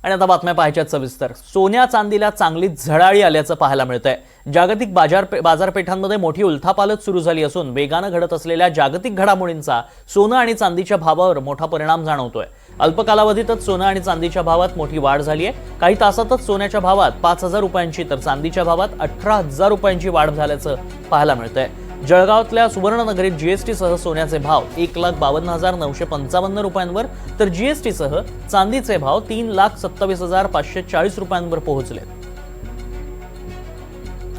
आणि आता बातम्या पाहायच्यात सविस्तर। सोन्या चांदीला चांगली झळाळी आल्याचं पाहायला मिळतंय। जागतिक बाजारपेठांमध्ये मोठी उलथापालथ सुरू झाली असून वेगानं घडत असलेल्या जागतिक घडामोडींचा सोनं आणि चांदीच्या भावावर मोठा परिणाम जाणवतोय। अल्प कालावधीतच सोनं आणि चांदीच्या भावात मोठी वाढ झाली आहे। काही तासातच सोन्याच्या भावात 5,000 रुपयांची तर चांदीच्या भावात 18,000 रुपयांची वाढ झाल्याचं पाहायला मिळतंय। जळगावातल्या सुवर्णनगरीत जीएसटी सह सोन्याचे भाव 1,52,955 रुपयांवर तर जीएसटी सह चांदीचे भाव 3,27,540 रुपयांवर पोहोचले।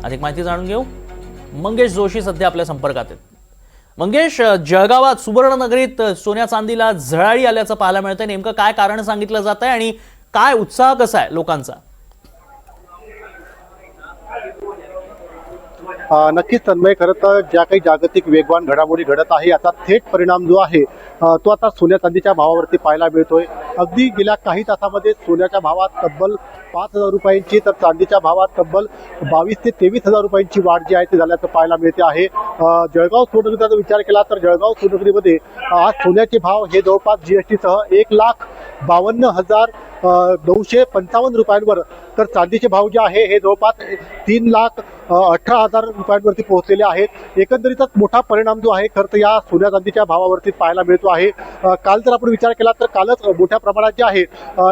अधिक माहिती जाणून घेऊ। मंगेश जोशी सध्या आपल्या संपर्कात आहेत। मंगेश, जळगावात सुवर्णनगरीत सोन्या चांदीला झळाळी आल्याचं पाहायला मिळतंय। नेमकं काय कारण सांगितलं जात आहे आणि काय उत्साह कसा आहे लोकांचा? नक्कीच तन्मय, खरं तर ज्या काही जागतिक वेगवान घडामोडी घडत आहे याचा थेट परिणाम जो आहे तो आता सोन्या चांदीच्या भावावरती पाहायला मिळतोय। अगदी गेल्या काही तासामध्ये सोन्याच्या भावात तब्बल 5,000 रुपयांची तर चांदीच्या भावात तब्बल 22,000 ते 23,000 रुपयांची वाढ जी आहे ती झाल्याचं पाहायला मिळते आहे। जळगाव सोननगरीचा विचार केला तर जळगाव सोननगरीमध्ये आज सोन्याचे भाव हे जवळपास जीएसटीसह 1,52,955 रुपयांवर तर चांदीचे भाव जे आहे हे जवळपास 3,18,000 रुपयांवरती पोहोचलेले आहेत। एकंदरीतच मोठा परिणाम जो आहे खरं तर या सोन्या चांदीच्या भावावरती पाहायला मिळतो आहे। काल जर आपण विचार केला तर कालच मोठ्या प्रमाणात जे आहे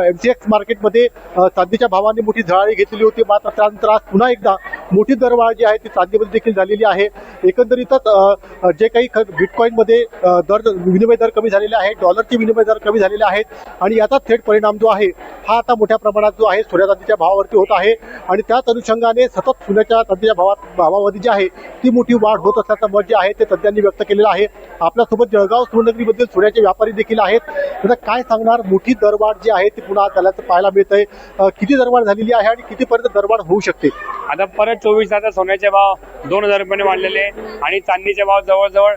एमसीएक्स मार्केटमध्ये चांदीच्या भावाने मोठी झळाळी घेतलेली होती, मात्र त्यानंतर आज पुन्हा एकदा मोठी दरवाढ जी आहे ती चांदीमध्ये देखील झालेली आहे। एकंदरीतच जे काही बिटकॉईनमध्ये विनिमय दर कमी झालेले आहेत, डॉलरचे विनिमय दर कमी झालेले आहेत आणि याचा थेट परिणाम जो आहे हा आता मोठ्या प्रमाणात जो आहे सोन्या चांदीच्या भावावरती होत आहे आणि त्याच अनुषंगाने सतत सोन्याच्या चांदीच्या भावामध्ये जी आहे ती मोठी वाढ होत असल्याचं मत जे आहे ते तज्ज्ञांनी व्यक्त केलेलं आहे। आपल्यासोबत जळगाव सोननगरीमधील सोन्याचे व्यापारी देखील आहेत। तर काय सांगणार, मोठी दरवाढ जी आहे ती पुन्हा झाल्याचं पाहायला मिळतंय। किती दरवाढ झालेली आहे आणि कितीपर्यंत दरवाढ होऊ शकते? आता परत 24 तासात सोन्याचे भाव 2,000 रुपयाने वाढलेले आणि चांदीचे भाव जवळजवळ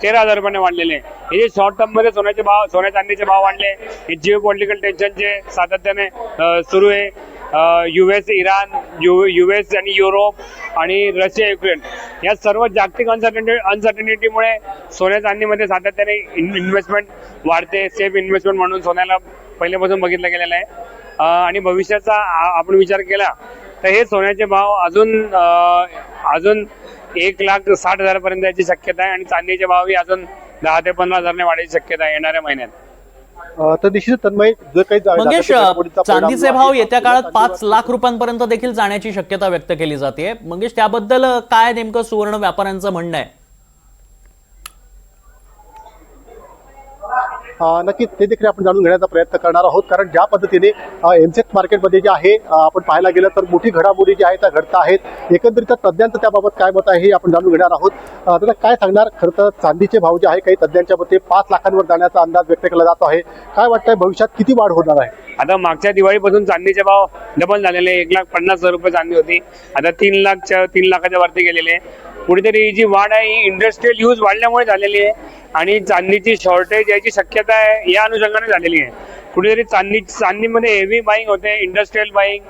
13,000 रुपयाने वाढलेले। हे जे शॉर्ट टर्म मध्ये सोन्या चांदीचे भाव वाढले हे जिओ पॉलिटिकल टेन्शन जे सातत्याने सुरू आहे, US इराण, US आणि युरोप आणि रशिया युक्रेन या सर्व जागतिक अनसर्टनिटीमुळे सोन्या चांदीमध्ये सातत्याने इन्व्हेस्टमेंट वाढते। सेफ इन्व्हेस्टमेंट म्हणून सोन्याला पहिल्यापासून बघितलं गेलेलं आहे आणि भविष्याचा आपण विचार केला तर हे सोन्याचे भाव अजून 1,60,000 पर्यंत याची शक्यता आहे आणि चांदीचे भावही अजून 10,000 ते 15,000 वाढायची शक्यता आहे येणाऱ्या महिन्यात। तर निश्चित तन्मय, जर काही मंगेश, चांदीचे भाव येत्या काळात 5 लाख रुपयांपर्यंत देखील जाण्याची शक्यता व्यक्त केली जाते। मंगेश, त्याबद्दल काय नेमकं सुवर्ण व्यापाऱ्यांचं म्हणणं आहे? नक्कीच ते देखील आपण जाणून घेण्याचा प्रयत्न करणार आहोत, कारण ज्या पद्धतीने एमसेक्स मार्केटमध्ये जे आहे आपण पाहायला गेलं तर मोठी घडामोडी जी आहे त्या घडत आहेत। एकंदरीत तज्ज्ञांचं त्याबाबत काय मत आहे हे आपण जाणून घेणार आहोत। आता काय सांगणार, खरं तर चांदीचे भाव जे आहे काही तज्ज्ञांच्या मते 5 लाखांवर जाण्याचा अंदाज व्यक्त केला जातो आहे। काय वाटतंय, भविष्यात किती वाढ होणार आहे? आता मागच्या दिवाळीपासून चांदीचे भाव डबल झालेले। 1,50,000 रुपये चांदी होती, आता 3 लाखाच्या वरती गेलेले। कुठेतरी ही जी वाढ आहे ही इंडस्ट्रियल यूज वाढल्यामुळे झालेली आहे आणि चांदीची शॉर्टेज याची शक्यता आहे या अनुषंगाने झालेली आहे। कुठेतरी चांदीमध्ये हेवी बाईंग होते, इंडस्ट्रियल बाईंग,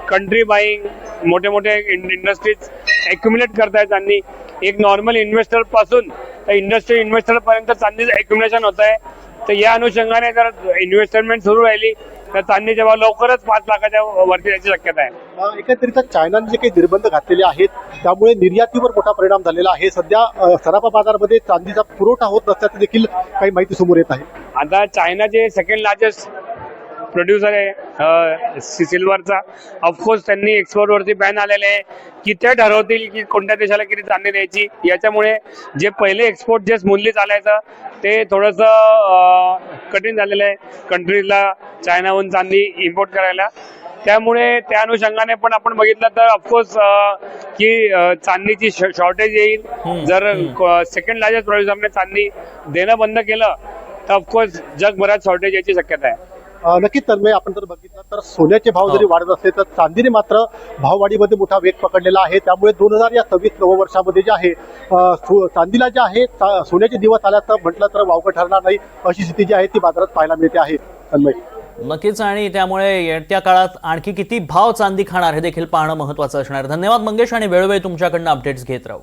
कंट्री बाईंग, मोठे मोठे इंडस्ट्रीज एक्युम्युलेट करताय चांदी। एक नॉर्मल इन्व्हेस्टर पासून तर इंडस्ट्रियल इन्व्हेस्टर पर्यंत चांदीचं एक्युम्युलेशन होत आहे। तर या अनुषंगाने जर इन्व्हेस्टमेंट सुरू राहिली तर चांदीचे भाव लवकरच 5 लाखाच्या वरती जायची शक्यता आहे। एकंदरीत चायनाने जे काही निर्बंध घातलेले आहेत त्यामुळे निर्यातीवर मोठा परिणाम झालेला आहे। सध्या सराफा बाजारामध्ये चांदीचा पुरवठा होत नसल्याचं देखील काही माहिती समोर येत आहे। आता चायनाचे सेकंड लार्जेस्ट प्रोड्युसर आहे सिल्वरचा, ऑफकोर्स त्यांनी एक्सपोर्ट वरती बॅन आलेले आहे की ते ठरवतील की कोणत्या देशाला किती चांदी द्यायची। याच्यामुळे जे पहिले एक्सपोर्ट जे स्मूथली चालायचं ते थोडंसं कठीण झालेलं आहे कंट्रीजला चायनाहून चांदी इम्पोर्ट करायला। त्यामुळे त्या अनुषंगाने पण आपण बघितलं तर ऑफकोर्स की चांदीची शॉर्टेज येईल। जर सेकंड लार्जेस्ट प्रोड्युसरने चांदी देणं बंद केलं तर ऑफकोर्स जगभरात शॉर्टेज याची शक्यता आहे। नक्कीच तन्मय, आपण जर बघितलं तर सोन्याचे भाव जरी वाढत असले तर चांदीने मात्र भाववाढीमध्ये मोठा वेग पकडलेला आहे। त्यामुळे 2026 नववर्षामध्ये जे आहे चांदीला जे आहे सोन्याचे दिवस आल्याचं म्हटलं तर वावगं ठरणार नाही अशी स्थिती जी आहे ती बाजारात पाहायला मिळते आहे तन्मय। नक्कीच, आणि त्यामुळे येत्या काळात आणखी किती भाव चांदी खाणार हे देखील पाहणं महत्त्वाचं असणार। धन्यवाद मंगेश, आणि वेळोवेळी तुमच्याकडनं अपडेट्स घेत राहू।